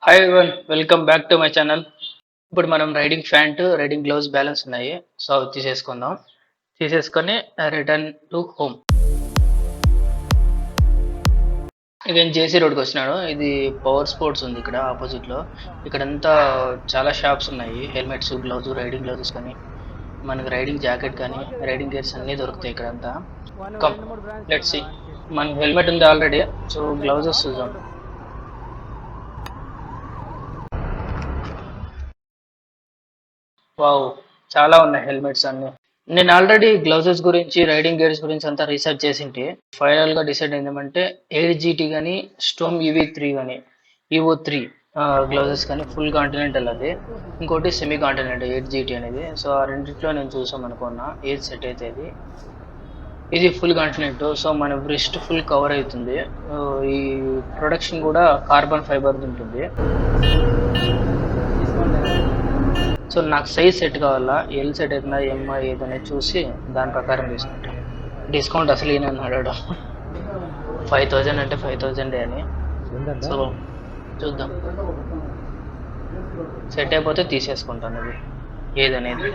Hi everyone, welcome back to my channel. ఇప్పుడు మనం riding pant, riding gloves balance ఉన్నాయి. So అవి తీసేసుకొని రిటర్న్ టు హోమ్. ఇక నేను జేసీ రోడ్కి వచ్చినాడు. ఇది పవర్ స్పోర్ట్స్ ఉంది ఇక్కడ ఆపోజిట్లో. ఇక్కడంతా చాలా షాప్స్ ఉన్నాయి. హెల్మెట్స్, గ్లౌజ్, రైడింగ్ గ్లౌజెస్ కానీ, మనకి రైడింగ్ జాకెట్ కానీ, రైడింగ్ గేర్స్ అన్నీ దొరుకుతాయి ఇక్కడంతా. Come let's see. మనకి హెల్మెట్ ఉంది ఆల్రెడీ, సో గ్లౌజెస్ చూద్దాం. వావ్, చాలా ఉన్నాయి హెల్మెట్స్ అన్ని. నేను ఆల్రెడీ గ్లౌజెస్ గురించి, రైడింగ్ గేర్స్ గురించి అంతా రీసెర్చ్ చేసింటి. ఫైనల్ గా డిసైడ్ అయిందేమంటే 8GT కానీ, స్టోమ్ EV3 కానీ, EVO3 గ్లౌజెస్ కానీ, ఫుల్ కాంటినెంటల్ అది, ఇంకోటి సెమీ కాంటినెంటల్ 8GT అనేది. సో ఆ రెండిట్లో నేను చూసాం అనుకున్నా ఏది సెట్ అవుతుంది. ఇది ఫుల్ కాంటినెంట్, సో మన బ్రిస్ట్ ఫుల్ కవర్ అవుతుంది. ఈ ప్రొడక్షన్ కూడా కార్బన్ ఫైబర్ ఉంటుంది. సో నాకు సైజ్ సెట్ కావాలా, ఎల్ సెట్ అవుతుందా, ఎంఐ ఏదైనా చూసి దాని ప్రకారం తీసుకుంటాం. డిస్కౌంట్ అసలు ఈయన అన్నాడు 5000 అంటే 5000 అని. సో చూద్దాం, సెట్ అయిపోతే తీసేసుకుంటాను. అది ఏదనేది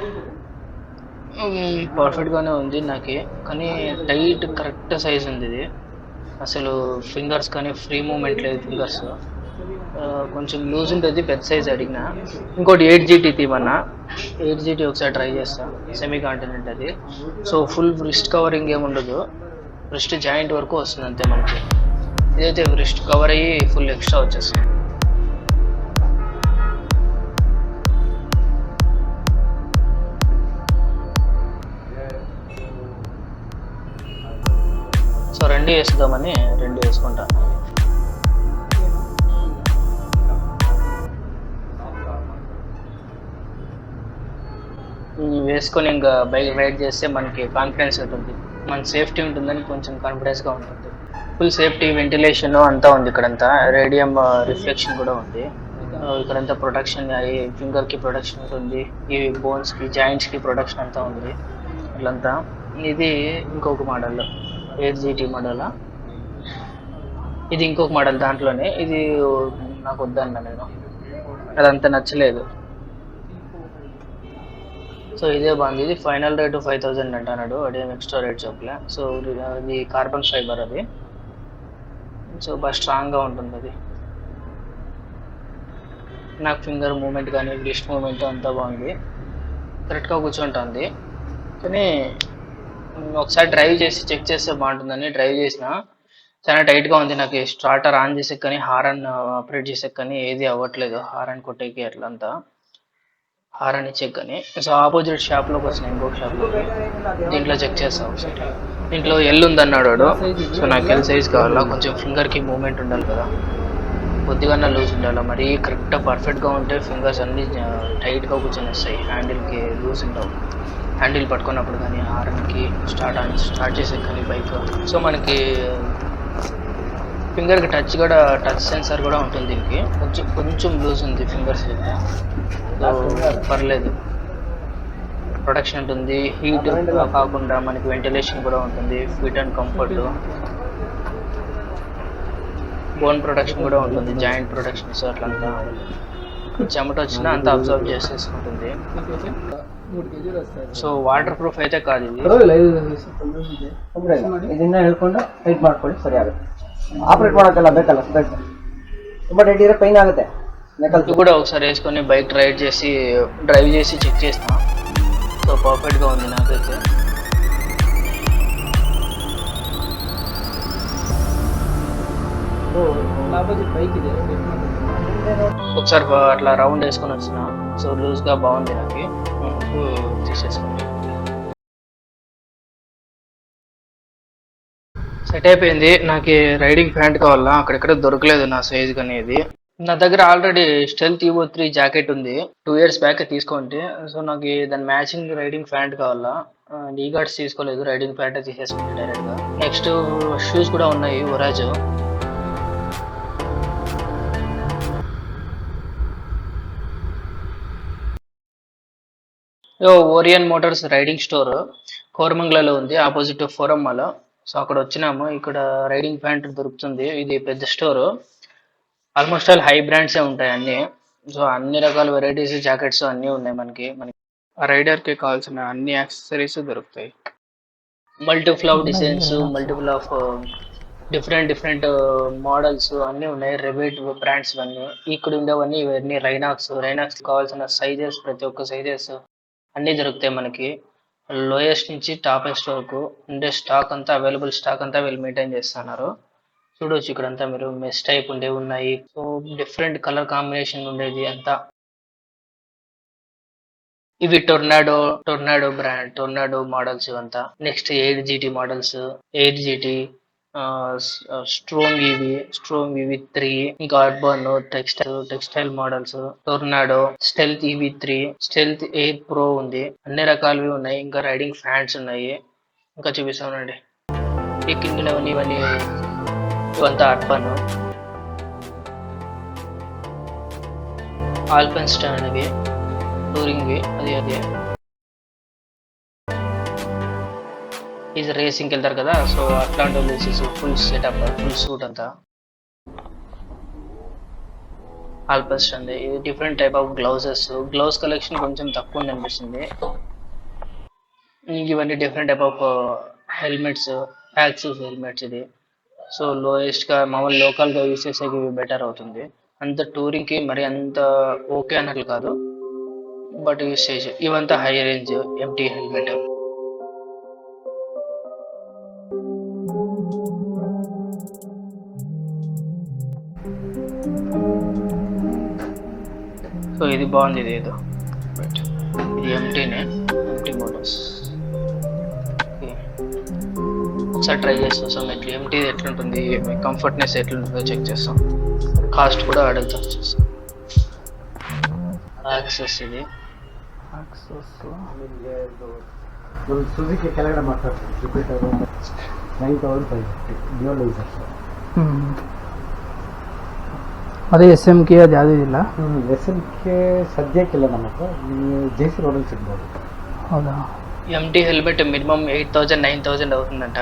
పర్ఫెక్ట్గానే ఉంది నాకు, కానీ టైట్ కరెక్ట్ సైజ్ ఉంది ఇది. అసలు ఫింగర్స్ కానీ ఫ్రీ మూమెంట్ లేదు. ఫింగర్స్ కొంచెం లూజ్ ఉంటుంది. పెద్ద సైజ్ అడిగిన. ఇంకోటి 8GT తీమన్నా. 8GT ఒకసారి ట్రై చేస్తా. సెమీ కాంటినెంట్ అది. సో ఫుల్ రిస్ట్ కవరింగ్ ఏమి ఉండదు, రిస్ట్ జాయింట్ వరకు వస్తుంది అంతే మనకి. ఇదైతే రిస్ట్ కవర్ అయ్యి ఫుల్ ఎక్స్ట్రా వచ్చేస్తుంది. సో రెండు వేసుదామని రెండు వేసుకుంటా. వేసుకొని ఇంకా బైక్ రైడ్ చేస్తే మనకి కాన్ఫిడెన్స్ ఉంటుంది, మన సేఫ్టీ ఉంటుందని కొంచెం కాన్ఫిడెన్స్గా ఉంటుంది. ఫుల్ సేఫ్టీ, వెంటిలేషన్ అంతా ఉంది ఇక్కడంతా. రేడియం రిఫ్లెక్షన్ కూడా ఉంది ఇక్కడంతా. ప్రొటెక్షన్, ఫింగర్కి ప్రొటెక్షన్ ఉంటుంది, ఈ బోన్స్కి, జాయింట్స్కి ప్రొటెక్షన్ అంతా ఉంది ఇట్లంతా. ఇది ఇంకొక మోడల్ 8GT మోడల్. ఇది ఇంకొక మోడల్ దాంట్లోనే. ఇది నాకు వద్దన్నా నేను, అదంతా నచ్చలేదు. సో ఇదే బాగుంది. ఇది ఫైనల్ రేటు 5000 అంటున్నాడు, అదేం ఎక్స్ట్రా రేట్ చెప్పలే. సో ఇది కార్బన్ ఫైబర్ అది. సో బాగా స్ట్రాంగ్గా ఉంటుంది అది. నాకు ఫింగర్ మూమెంట్ కానీ, రిస్ట్ మూమెంట్ అంతా బాగుంది, కరెక్ట్గా కూర్చుంటుంది. కానీ ఒకసారి డ్రైవ్ చేసి చెక్ చేస్తే బాగుంటుందని డ్రైవ్ చేసిన. చాలా టైట్గా ఉంది నాకు. స్టార్టర్ ఆన్ చేసే కానీ, హారన్ ఆపరేట్ చేసే కానీ ఏది అవ్వట్లేదు. హారన్ కొట్టేకి అట్లంతా, హారన్ ఇచ్చే కానీ. సో ఆపోజిట్ షాప్లోకి వచ్చిన, ఇంకొక షాప్లోకి. దీంట్లో చెక్ చేస్తాం ఒకసారి. దీంట్లో ఎల్ ఉందన్నాడు వాడు. సో నాకు ఎల్ సైజ్ కావాలా. కొంచెం ఫింగర్కి మూమెంట్ ఉండాలి కదా, కొద్దిగా లూజ్ ఉండాలి. మరి కరెక్ట్గా పర్ఫెక్ట్గా ఉంటే ఫింగర్స్ అన్నీ టైట్గా కూర్చొని వస్తాయి. హ్యాండిల్కి లూజ్ ఉండవు. హ్యాండిల్ పట్టుకున్నప్పుడు కానీ, హారన్కి స్టార్ట్ చేసే కానీ బైక్. సో మనకి ఫింగర్కి టచ్ సెన్సార్ కూడా ఉంటుంది దీనికి. కొంచెం లూజ్ ఉంది ఫింగర్స్, పర్లేదు. ప్రొటెక్షన్ ఉంటుంది, హీట్ కాకుండా మనకి వెంటిలేషన్ కూడా ఉంటుంది, fit and comfort. Bone protection కూడా ఉంటుంది, జాయింట్ ప్రొటెక్షన్స్ అట్లంతా. చెమట వచ్చినా అంతా అబ్జర్వ్ చేసేసుకుంటుంది. సో ವಾಟರ್ ಪ್ರೂಫ್ అయితే కాదు ఇది. ಇದನ್ನ ಹೇಳ್ಕೊಂಡು ಟೈಟ್ ಮಾಡ್ಕೊಳ್ಳಿ, ಸರಿ ಆಗುತ್ತೆ. ಆಪರೇಟ್ ಮಾಡೋಕ್ಕೆಲ್ಲ ಬೇಕಲ್ಲ ಸ್ಪೆಟ್, ತುಂಬ ಟೈಟ್ ಇದ್ರೆ ಪೈನ್ ಆಗುತ್ತೆ. ఇది కూడా ఒకసారి వేసుకొని బైక్ డ్రైవ్ చేసి చెక్ చేస్తా. సో పర్ఫెక్ట్గా ఉంది నాకైతే. ఒకసారి అట్లా రౌండ్ వేసుకొని వచ్చిన. సో లూజ్గా బాగుంది నాకు, తీసేసుకుని సెట్ అయిపోయింది. నాకు రైడింగ్ ప్యాంట్ కావాలా, అక్కడెక్కడ దొరకలేదు నా సైజ్ అనేది. నా దగ్గర ఆల్రెడీ స్టెల్త్ EVO3 జాకెట్ ఉంది, 2 years బ్యాక్ తీసుకుంటే. సో నాకు దాని మ్యాచింగ్ రైడింగ్ ప్యాంట్ కావాలా. నీ గార్డ్స్ తీసుకోలేదు, రైడింగ్ ప్యాంట్ తీసేసుకుంటే డైరెక్ట్గా. నెక్స్ట్ షూస్ కూడా ఉన్నాయి, orazo. Orion motors riding store కోరమంగళలో ఉంది, ఆపోజిట్ ఫోరం మాల్. సో అక్కడ వచ్చినాము. ఇక్కడ రైడింగ్ ప్యాంట్ దొరుకుతుంది. ఇది పెద్ద స్టోర్. ఆల్మోస్ట్ ఆల్ హై బ్రాండ్సే ఉంటాయి అన్నీ. సో అన్ని రకాల వెరైటీస్ జాకెట్స్ అన్నీ ఉన్నాయి మనకి. ఆ రైడర్కి కావాల్సిన అన్ని యాక్సెసరీస్ దొరుకుతాయి. మల్టీఫ్లవ్ designs, multiple of different models అన్నీ ఉన్నాయి. రివేట్ బ్రాండ్స్ ఇవన్నీ. ఇక్కడ ఉండేవన్నీ ఇవన్నీ రైనాక్స్ కావాల్సిన సైజెస్, ప్రతి ఒక్క సైజెస్ అన్నీ దొరుకుతాయి మనకి. లోయెస్ట్ నుంచి టాపెస్ట్ వరకు ఉండే స్టాక్ అంతా వీళ్ళు మెయింటైన్ చేస్తున్నారు. చూడొచ్చు ఇక్కడంతా మీరు మెష్ టైప్ ఉండేవి ఉన్నాయి. సో డిఫరెంట్ కలర్ కాంబినేషన్ ఉండేది అంతా. ఇవి టొర్నాడో బ్రాండ్, టొర్నాడో మోడల్స్ ఇవంతా. Next 8GT models, 8GT strong ఇవి 3, ఇంకా urban textile models, tornado, stealth EV3, stealth air pro ఉంది. అన్ని రకాలవి ఉన్నాయి. ఇంకా రైడింగ్ ఫ్యాంట్స్ ఉన్నాయి. ఇంకా చూపిస్తానండి. ఈ కింద ఇవన్నీ ఇవంతా అర్బన్. ఆల్పెన్ స్టాండ్ ఇవి టూరింగ్ అది ఇది రేసింగ్కి వెళ్తారు కదా, సో అట్లాంటి వాళ్ళు ఫుల్ సెటప్, ఫుల్ సూట్ అంతా. ఆల్పెన్ స్టాండ్ ఇది different type of gloves collection కొంచెం తక్కువ ఉంది అనిపిస్తుంది. ఇవన్నీ different type of helmets, axis helmets ఇది. సో లోయెస్ట్ గా మామూలు లోకల్ గా యూస్ చేసేకి బెటర్ అవుతుంది. అంత టూరింగ్ కి మరి అంత ఓకే అన్నట్లు కాదు, బట్ యూస్ చేసి ఇవంతా high range MT helmet. So ఇది బాగుంది. ఇది ఏదో ఇది ఎంటీ మోటార్స్. ఒకసారి ట్రై చేస్తాం ఎంటీ ఎట్లుంటుంది, కంఫర్ట్నెస్ ఎట్లుంటుందో చెక్ చేస్తాం. కాస్ట్ కూడా అడుగుతాం. యాక్సెస్ ఇది ಸುಜುಕಿ ಕೆಳಗಡೆ ಮಾತಾಡ್ತೀವಿ. Jupiter 9550 dual user. ಅದೇ SMK ಅದು ಯಾವುದೂ ಇಲ್ಲ. SMK ಸದ್ಯಕ್ಕಿಲ್ಲ ನಮ್ಮ ಹತ್ರ. ನೀವು JC ರೋಡಲ್ಲಿ ಸಿಗ್ಬೋದು. ಹೌದಾ? ఎంటీ హెల్మెట్ మినిమం 8,000-9,000 అవుతుందంట.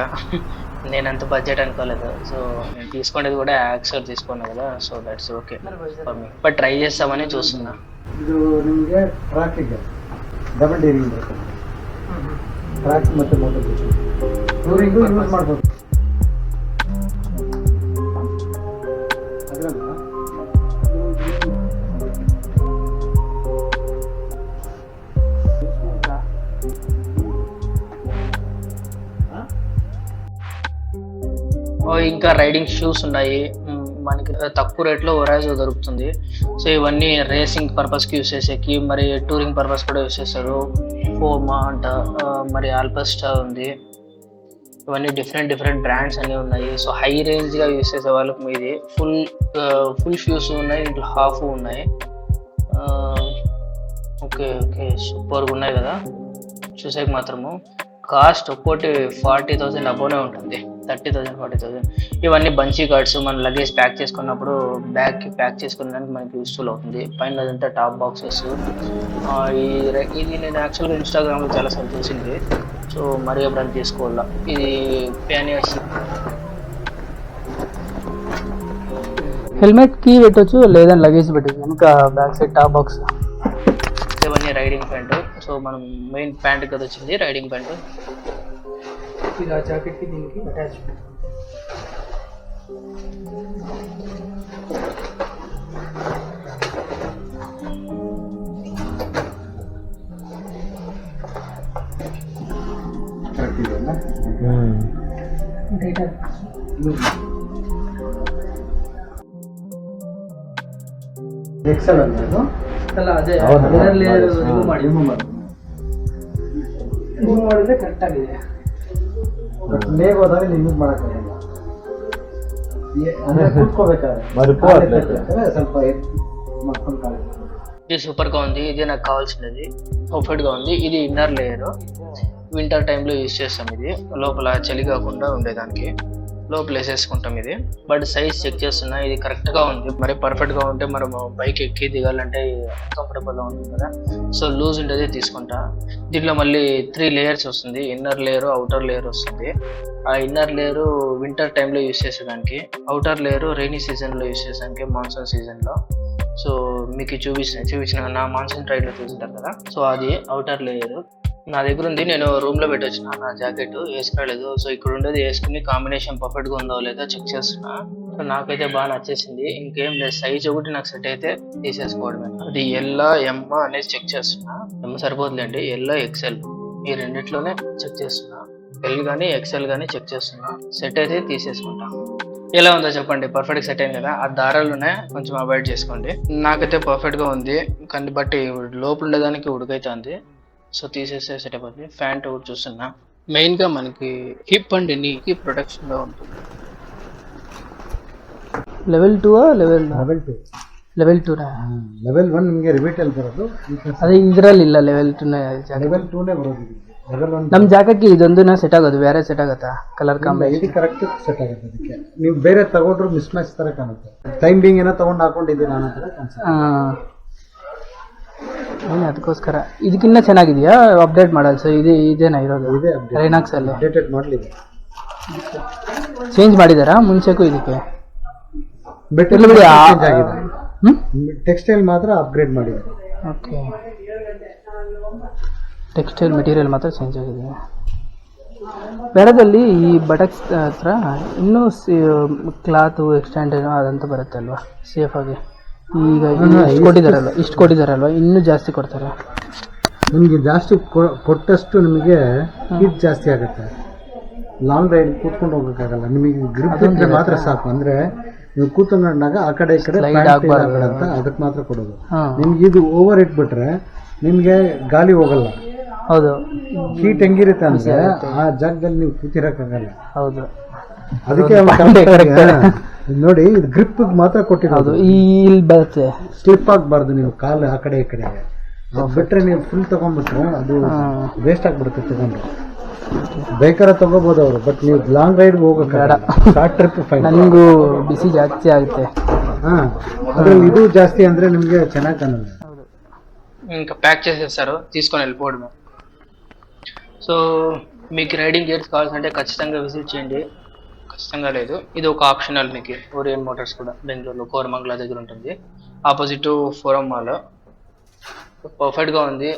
నేను అంత బడ్జెట్ అనుకోలేదు. సో నేను తీసుకునేది కూడా యాక్సర్ తీసుకున్నా కదా, so that's okay for me. But try చేస్తామని చూస్తున్నా. ಇದು ನಿಮಗೆ ಟ್ರ್ಯಾಕ್ ಇದೆ, ಡಬಲ್ ಡೀರಿಂಗ್ ಬರ್ತದೆ. ಟ್ರ್ಯಾಕ್ ಮತ್ತು ಮೋಟರ್ ಟೂರಿಂಗು ಯೂಸ್ ಮಾಡ್ಬೋದು. ಅದರಲ್ಲ ఇంకా రైడింగ్ షూస్ ఉన్నాయి మనకి. తక్కువ రేట్లో ఒరాజో దొరుకుతుంది. సో ఇవన్నీ రేసింగ్ పర్పస్కి యూస్ చేసేకి, మరి టూరింగ్ పర్పస్ కూడా యూస్ చేస్తారు. ఫోమా అంట, మరి ఆల్పస్టా ఉంది. ఇవన్నీ డిఫరెంట్ బ్రాండ్స్ అన్నీ ఉన్నాయి. సో హై రేంజ్గా యూస్ చేసే వాళ్ళకి మీది ఫుల్ షూస్ ఉన్నాయి, ఇంట్లో హాఫ్ ఉన్నాయి. ఓకే సూపర్గా ఉన్నాయి కదా చూసేకి మాత్రము. కాస్ట్ ఒక్కోటి 40,000 అబోనే ఉంటుంది, 30,000-40,000. ఇవన్నీ బంచీ కార్డ్స్, మన లగేజ్ ప్యాక్ చేసుకున్నప్పుడు బ్యాగ్కి ప్యాక్ చేసుకునేదానికి మనకి యూస్ఫుల్ అవుతుంది. పైన అదంతా టాప్ బాక్సెస్. ఇది నేను యాక్చువల్గా ఇన్స్టాగ్రామ్లో చాలాసార్లు చూసింది. సో మరి ఎప్పుడైనా తీసుకోవాలా. ఇది ప్యానియర్స్. హెల్మెట్ కీ పెట్టొచ్చు, లేదని లగేజ్ పెట్టచ్చు. ఇంకా బ్యాక్ సైడ్ టాప్ బాక్స్. ఇవన్నీ రైడింగ్ ప్యాంట్. సో మనం మెయిన్ ప్యాంట్ కదా వచ్చింది రైడింగ్ ప్యాంట్. ఇలా జాకెట్కి దీనికి అటాచ్. ಎಕ್ಸೆಲ್ ಅನ್ನೋದು ಅಲ್ಲ, ಅದೇ ರಿಮೂವ್ ಮಾಡಿದ್ರೆ ಕರೆಕ್ಟ್ ಆಗಿದೆ. ಬೇಗ ಹೋದಾಗ ಯೂಸ್ ಮಾಡೋಕ್ಕಾಗಲ್ಲ. ಅಂದರೆ ಕೂತ್ಕೋಬೇಕಾದ್ರೆ ಸ್ವಲ್ಪ ಮಾಡ್ಕೊಂಡು ಕಾಲ. ఇది సూపర్గా ఉంది. ఇది నాకు కావాల్సినది, పర్ఫెక్ట్గా ఉంది. ఇది ఇన్నర్ లేయర్, వింటర్ టైంలో యూజ్ చేస్తాం. ఇది లోపల చలి కాకుండా ఉండేదానికి. లోపల వేసేసుకుంటాం ఇది. బట్ సైజ్ చెక్ చేస్తున్నా, ఇది కరెక్ట్ గా ఉంది. మరి పర్ఫెక్ట్ గా ఉంటే మనం బైక్ ఎక్కి దిగాలంటే కంఫర్టబుల్ గా ఉంటుంది కదా. సో లూజ్ ఉండేది తీసుకుంటా. దీంట్లో మళ్ళీ 3 లేయర్స్ వస్తుంది. ఇన్నర్ లేయర్, అవుటర్ లేయర్ వస్తుంది. ఆ ఇన్నర్ లేయర్ వింటర్ టైంలో యూస్ చేసేదానికి, అవుటర్ లేయర్ రైనీ సీజన్ లో యూస్ చేసేదానికి, మాన్సూన్ సీజన్ లో. సో మీకు చూపించిన నా మాన్సూన్ రైడ్ లో చూసింటారు కదా. సో అది అవుటర్ లేయర్ నా దగ్గర ఉంది. నేను రూమ్ లో పెట్టి వచ్చిన నా జాకెట్ వేసుకోలేదు. సో ఇక్కడ ఉండేది వేసుకుని కాంబినేషన్ పర్ఫెక్ట్ గా ఉందో లేదో చెక్ చేస్తున్నా. సో నాకైతే బాగా నచ్చేసింది. ఇంకేం లేదు, సైజ్ ఒకటి నాకు సెట్ అయితే తీసేసుకోవడమే. అది ఎల్ ఎం అనేది చెక్ చేస్తున్నా. ఎం సరిపోతుందండి, ఎల్ ఎక్సెల్ ఈ రెండిట్లోనే చెక్ చేస్తున్నా. ఎల్ కానీ ఎక్సెల్ కానీ చెక్ చేస్తున్నా. సెట్ అయితే తీసేసుకుంటా. ఎలా ఉందో చెప్పండి. పర్ఫెక్ట్ సెట్ అయింది కదా. ఆ దారాలునే కొంచెం అవాయిడ్ చేసుకోండి. నాకైతే పర్ఫెక్ట్ గా ఉంది, కానీ బట్ లోపల ఉండేదానికి ఉడికైతుంది. సో తీసేస్తే సెట్ అయిపోతుంది. ఫ్యాంట్ ఒకటి చూస్తున్నా. మెయిన్ గా మనకి హిప్ అండ్ నీ కి ప్రొటెక్షన్ గా ఉంటుంది. ಲೆವೆಲ್ 2 ಲೆವೆಲ್ 2 ಲೆವೆಲ್ 2 ಲೆವೆಲ್ 1 ನಿಮಗೆ ರಿಬೇಟ್ ಅಲ್ಲಿ ಬರೋದು. ಅದೇ ಇದರಲ್ಲಿ ಇಲ್ಲ ಲೆವೆಲ್ 2 ಲೆವೆಲ್ 2 ನೇ ಬರೋದು. ಲೆವೆಲ್ 1 ನಮ್ಮ ಜಾಗಕ್ಕೆ ಇದೊಂದು ಸೆಟ್ ಆಗೋದು, ಬೇರೆ ಸೆಟ್ ಆಗುತ್ತಾ ಕಲರ್ ಕಾಂಬಿನೇಷನ್? ಇದು ಕರೆಕ್ಟ್ ಸೆಟ್ ಆಗುತ್ತೆ. ಅದಕ್ಕೆ ನೀವು ಬೇರೆ ತಗೊಂಡ್ರು ಮಿಸ್ ಮ್ಯಾಚ್ ತರ ಕಾಣುತ್ತೆ. ಟೈಮ್ ಬಿಂಗ್ ಏನೋ ತಗೊಂಡು ಹಾಕೊಂಡಿದ್ದೀನಿ ನಾನು ಅಂತ ಕಾಣಿಸುತ್ತೆ. ಅದಕ್ಕೋಸ್ಕರ ಇದಕ್ಕಿನ್ನ ಚೆನ್ನಾಗಿದೆಯಾ ಅಪ್ಡೇಟ್ ಮಾಡಲ್ಲ? ಸೊ ಇದೇನಾ ಇರೋದು? ಇದೇ ರೈನಾಕ್ಸ್ ಅಲ್ಲಿ ಅಪ್ಡೇಟೆಡ್ ಮಾಡಲಿದೆ. ಚೇಂಜ್ ಮಾಡಿದಾರಾ ಮುಂಚೆಗೂ ಇದಕ್ಕೆ? ಟೆಕ್ಸ್ಟೈಲ್ ಮಾತ್ರ ಅಪ್ಗ್ರೇಡ್ ಮಾಡಿದ್ದಾರೆ. ಓಕೆ, ಟೆಕ್ಸ್ಟೈಲ್ ಮೆಟೀರಿಯಲ್ ಮಾತ್ರ ಚೇಂಜ್ ಆಗಿದೆ. ಬೇಡದಲ್ಲಿ ಈ ಬಟಕ್ಸ್ ಹತ್ರ ಇನ್ನೂ ಕ್ಲಾತು ಎಕ್ಸ್ಟೆಂಡ್ ಏನೋ ಅದಂತ ಬರುತ್ತೆ ಅಲ್ವಾ ಸೇಫ್ ಆಗಿ? ಈಗ ಇಷ್ಟು ಕೊಟ್ಟಿದ್ದಾರಲ್ವ, ಇನ್ನೂ ಜಾಸ್ತಿ ಕೊಡ್ತಾರೆ. ನಿಮಗೆ ಜಾಸ್ತಿ ಕೊಟ್ಟಷ್ಟು ನಿಮಗೆ ಹೀಟ್ ಜಾಸ್ತಿ ಆಗುತ್ತೆ. ಲಾಂಗ್ ರೈಡ್ ಕೂತ್ಕೊಂಡು ಹೋಗೋಕ್ಕಾಗಲ್ಲ. ನಿಮಗೆ ಗ್ರಿಪ್ ಇದ್ರೆ ಮಾತ್ರ ಸಾಕು. ಅಂದ್ರೆ ನೀವು ಕೂತ್ಕೊಂಡಾಗ ಆ ಕಡೆ ಈ ಕಡೆ ಅಂತ ಅದಕ್ಕೆ ಮಾತ್ರ ಕೊಡೋದು. ನಿಮ್ಗೆ ಇದು ಓವರ್ ಇಟ್ಬಿಟ್ರೆ ನಿಮ್ಗೆ ಗಾಳಿ ಹೋಗಲ್ಲ. ಹೌದು, ಹೀಟ್ ಹೆಂಗಿರುತ್ತೆ ಅಂದ್ರೆ ಆ ಜಾಗದಲ್ಲಿ ನೀವು ಕೂತಿರಕ್ಕಾಗಲ್ಲ. ಹೌದು, ಅದಕ್ಕೆ ನೋಡಿ, ಇದು ಗ್ರಿಪ್ ಮಾತ್ರ ಕೊಟ್ಟಿರೋದು. ಇಲ್ಲಿ ಬರುತ್ತೆ, ಸ್ಲಿಪ್ ಆಗಬಾರ್ದು. ನೀವು ಕಾಲು ಆ ಕಡೆ ಈ ಕಡೆ ಬಿಟ್ರೆ ನೀವು ಫುಲ್ ತಗೊಂಡ್ಬಿಟ್ರೆ ಅದು ವೇಸ್ಟ್ ಆಗ್ಬಿಡುತ್ತೆ. ತಗೊಂಡು ಬೇಕಾದ್ರೆ ತಗೋಬಹುದು ಅವರು, ಬಟ್ ನೀವು ಲಾಂಗ್ ರೈಡ್ ಹೋಗಕ್ಕೆ ಶಾರ್ಟ್ ಟ್ರಿಪ್ ಫೈನ್. ನನಗೂ ಬಿಸಿ ಜಾಸ್ತಿ ಆಗುತ್ತೆ. ಅದ್ರಲ್ಲಿ ಇದು ಜಾಸ್ತಿ ಅಂದ್ರೆ ನಿಮ್ಗೆ ಚೆನ್ನಾಗಿ ಕಾಣಲ್ಲ. ఇంకా ప్యాక్ చేసేస్తారు, తీసుకొని వెళ్ళిపోవడమే. సో మీకు రైడింగ్ గేర్స్ కావాల్సింటే ఖచ్చితంగా విజిట్ చేయండి. ఖచ్చితంగా లేదు, ఇది ఒక ఆప్షనల్. మీకు ఓరియన్ మోటార్స్ కూడా బెంగళూరులో కోరమంగళ దగ్గర ఉంటుంది, ఆపోజిట్ ఫోరం మాల్. పర్ఫెక్ట్గా ఉంది.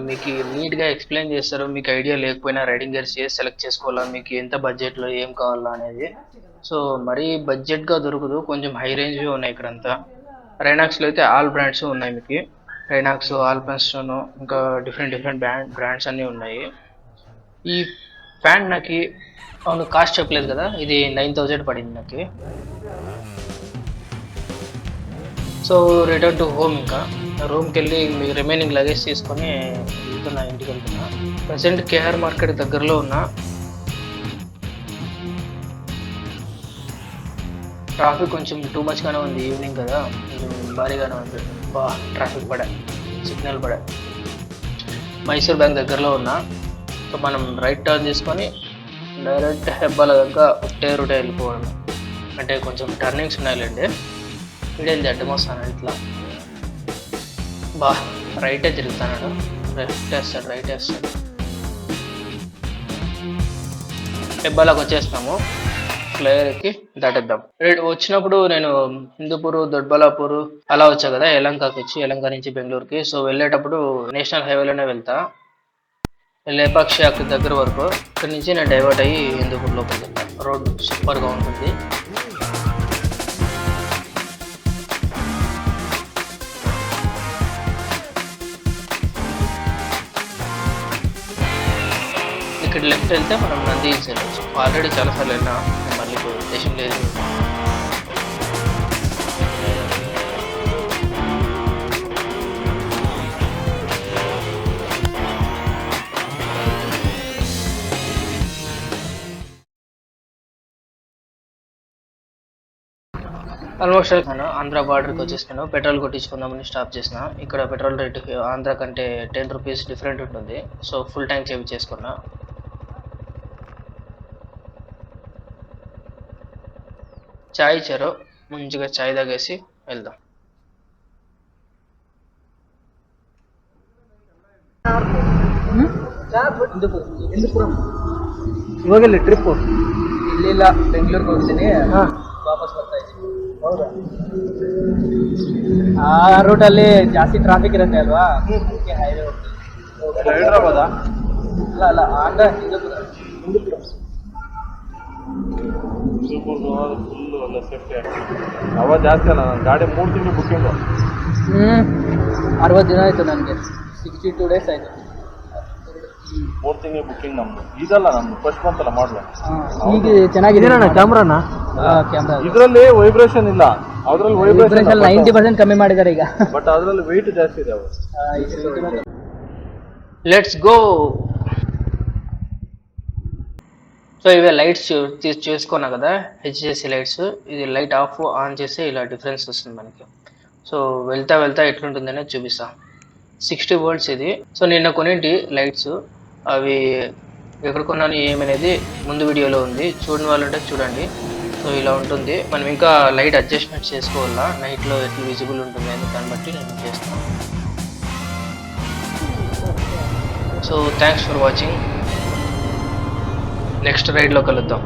మీకు నీట్గా ఎక్స్ప్లెయిన్ చేస్తారు. మీకు ఐడియా లేకపోయినా రైడింగ్ గేర్స్ సెలెక్ట్ చేసుకోవాలా, మీకు ఎంత బడ్జెట్లో ఏం కావాలా అనేది. సో మరీ బడ్జెట్గా దొరకదు, కొంచెం హై రేంజ్ ఉన్నాయి ఇక్కడంతా. రైనాక్స్లో అయితే ఆల్ బ్రాండ్స్ ఉన్నాయి. మీకు రైనాక్స్, ఆల్పెన్స్టోన్, ఇంకా డిఫరెంట్ బ్రాండ్స్ అన్నీ ఉన్నాయి. ఈ ప్యాంట్ నాకు అవును కాస్ట్ చెప్పలేదు కదా, ఇది 9,000 పడింది నాకు. So return to home. ఇంకా రూమ్కి వెళ్ళి మీ రిమైనింగ్ లగేజ్ తీసుకొని వెళ్తున్నా, ఇంటికి వెళ్తున్నా. ప్రజెంట్ కేఆర్ మార్కెట్ దగ్గరలో ఉన్నా. ట్రాఫిక్ కొంచెం టూ మచ్గానే ఉంది, ఈవినింగ్ కదా, భారీగానే ఉంది. ట్రాఫిక్ పడా, సిగ్నల్ పడా. మైసూర్ బ్యాంక్ దగ్గరలో ఉన్నా. సో మనం రైట్ టర్న్ తీసుకొని డైరెక్ట్ హెబ్బాల దాకా ఒకటే రూటే వెళ్ళిపోవడం. అంటే కొంచెం టర్నింగ్స్ ఉన్నాయిలేండి. ఇదేంటి అడ్డం వస్తాను ఇట్లా, రైటే తిరుగుతాడు. రైట్ వేస్తాడు. హెబ్బాలకు వచ్చేస్తాము. ఫ్లైఓవర్ ఎక్కి దాటేద్దాం. వచ్చినప్పుడు నేను హిందూపూర్, దొడ్బలాపూర్ అలా వచ్చా కదా, యలంకకి వచ్చి యలంక నుంచి బెంగళూరుకి. సో వెళ్ళేటప్పుడు నేషనల్ హైవేలోనే వెళ్తా, లేపాక్షి అక్కడ దగ్గర వరకు. ఇక్కడ నుంచి నేను డైవర్ట్ అయ్యి హిందూపూర్ లోపలికి వెళ్తాను. రోడ్ సూపర్గా ఉంటుంది. ఇక్కడ లెఫ్ట్ వెళ్తే మనం నంది హిల్స్ వెళ్ళచ్చు. ఆల్రెడీ చాలాసార్లు వెళ్ళినా, మళ్ళీ ఇప్పుడు ఉద్దేశం లేదు. ఆల్మోస్ట్ ఆంధ్ర బార్డర్కి వచ్చేసాను. పెట్రోల్ కొట్టించుకుందామని స్టాప్ చేసిన. ఇక్కడ పెట్రోల్ రేట్ ఆంధ్ర కంటే 10 రూపీస్ డిఫరెంట్ ఉంటుంది. సో ఫుల్ ట్యాంక్ చేయించేసుకున్నా. చాయ్ ఇచ్చారు, మంచిగా చాయ్ తాగేసి వెళ్దాం. ಇವಾಗೆಲ್ಲಿ ಟ್ರಿಪ್ಪು? ಇಲ್ಲಿಲ್ಲ, ಬೆಂಗಳೂರಿಗೆ ಹೋಗ್ತೀನಿ, ವಾಪಸ್ ಬರ್ತಾ ಇದ್ದೀನಿ. ಹೌದಾ? ಆ ರೂಟಲ್ಲಿ ಜಾಸ್ತಿ ಟ್ರಾಫಿಕ್ ಇರುತ್ತೆ ಅಲ್ವಾ, ಅದಕ್ಕೆ ಹೈವೇ ಹೋಗ್ತೀನಿ. ಹೈದ್ರಾಬಾದ? ಅಲ್ಲ ಆಂಧ್ರ, ಹಿಂದೂಪುರ. ಫುಲ್ಲು ಎಲ್ಲ ಸೇಫ್ಟಿ ಆಗ್ತದೆ. ಅವ ಜಾಸ್ತಿ ಅಲ್ಲ, ನನ್ನ ಗಾಡಿ 3 ತಿಂಗಳು ಬುಕ್ಕಿಂಗು. 60 ದಿನ ಆಯಿತು ನನಗೆ, 62 ಡೇಸ್ ಆಯಿತು. 3 ತಿಂಗಳು ಬುಕ್ಕಿಂಗ್ ನಮ್ಮದು. ಇದಲ್ಲ ನಮ್ಮದು ಫಸ್ಟ್ ಮಂತ್ ಅಲ್ಲ ಮಾಡಲು. ಈಗ ಚೆನ್ನಾಗಿದೆ ಕ್ಯಾಮ್ರಾನ. ಕ್ಯಾಮ್ರಾ ಇದರಲ್ಲಿ ವೈಬ್ರೇಷನ್ ಇಲ್ಲ, ಅದರಲ್ಲಿ ವೈಬ್ರೇಷನ್ 90% ಕಮ್ಮಿ ಮಾಡಿದ್ದಾರೆ ಈಗ. ಬಟ್ ಅದರಲ್ಲಿ ವೆಯ್ಟ್ ಜಾಸ್ತಿ ಇದೆ. ಅವು లెట్స్ గో. సో ఇవే లైట్స్ చూసుకున్నా కదా, హెచ్డిసి లైట్స్. ఇది లైట్ ఆఫ్ ఆన్ చేస్తే ఇలా డిఫరెన్స్ వస్తుంది మనకి. సో వెళ్తా వెళ్తా ఎట్లుంటుందనే చూపిస్తా. 60 వోల్ట్స్ ఇది. సో నిన్న కొనేటి లైట్స్, అవి ఎక్కడ కొన్నాను ఏమనేది ముందు వీడియోలో ఉంది, చూడని వాళ్ళు ఉంటే చూడండి. సో ఇలా ఉంటుంది. మనం ఇంకా లైట్ అడ్జస్ట్మెంట్ చేసుకోవాలా, నైట్లో ఎట్లా విజిబుల్ ఉంటుంది అని దాన్ని బట్టి నేను చేస్తాను. So thanks for watching. Next రైడ్లో కలుద్దాం.